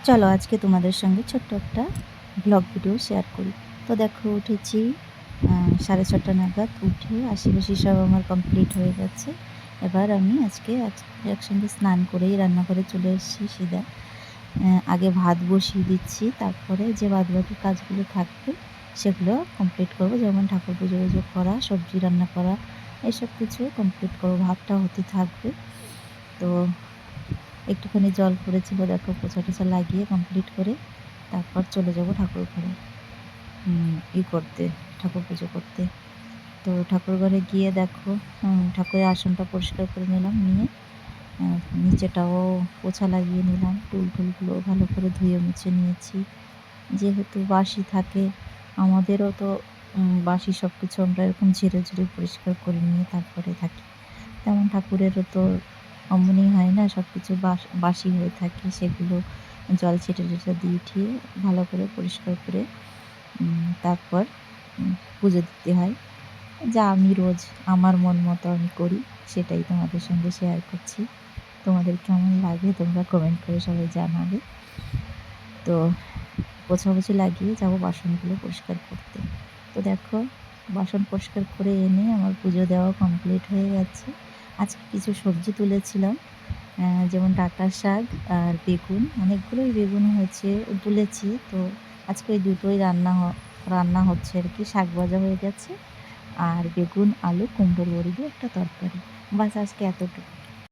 চলো আজকে তোমাদের সঙ্গে ছোট্ট একটা ব্লগ ভিডিও শেয়ার করি। তো দেখো উঠেছি 6:30 নাগাদ, উঠে আশিপাশি সব আমার কমপ্লিট হয়ে গেছে। এবার আমি আজকে একসঙ্গে স্নান করেই রান্নাঘরে চলে এসেছি সিধা। আগে ভাত বসিয়ে দিচ্ছি, তারপরে যে বাদবাকি কাজগুলো থাকবে সেগুলো কমপ্লিট করব, যেমন ঠাকুর পুজো পুজো করা, সবজি রান্না করা, এসব কিছু কমপ্লিট করবো। ভাতটা হতে থাকবে। তো একটুখানি জল পড়েছিল, দেখো পোছা টোছা লাগিয়ে কমপ্লিট করে তারপর চলে যাব ঠাকুর ঘরে করতে, ঠাকুর পুজো করতে। তো ঠাকুর ঘরে গিয়ে দেখো ঠাকুরের আসনটা পরিষ্কার করে নিলাম, নিয়ে নিচেটাও পোছা লাগিয়ে নিলাম, টুলগুলো ভালো করে ধুয়ে মুছে নিয়েছি। যেহেতু বাসি থাকে, আমাদেরও তো বাসি সব কিছু আমরা এরকম ঝেড়ে ঝেড়ে পরিষ্কার করে নিয়ে তারপরে থাকি। তেমন ঠাকুরেরও তো অমনি হয় না, সব কিছু বাসি হয়ে থাকে। সেগুলো জল ছেটে টেটে দিয়ে ঠিয়ে ভালো করে পরিষ্কার করে তারপর পুজো দিতে হয়। যা আমি রোজ আমার মন মতো আমি করি, সেটাই তোমাদের সঙ্গে শেয়ার করছি। তোমাদের কেমন লাগে তোমরা কমেন্ট করে সবাই জানাবে। তো পোছাপুছি লাগিয়ে যাবো বাসনগুলো পরিষ্কার করতে। তো দেখো বাসন পরিষ্কার করে এনে আমার পুজো দেওয়া কমপ্লিট হয়ে গেছে। আজকে কিছু সবজি তুলেছিলাম, যেমন ডাঁটা শাক আর বেগুন, অনেকগুলোই বেগুন হয়েছে তুলেছি। তো আজকে ওই দুটোই রান্না হচ্ছে আর কি। শাক ভাজা হয়ে গেছে আর বেগুন আলু কুমড়োর বড়ি দিয়ে একটা তরকারি। বাস আজকে এতটুকু।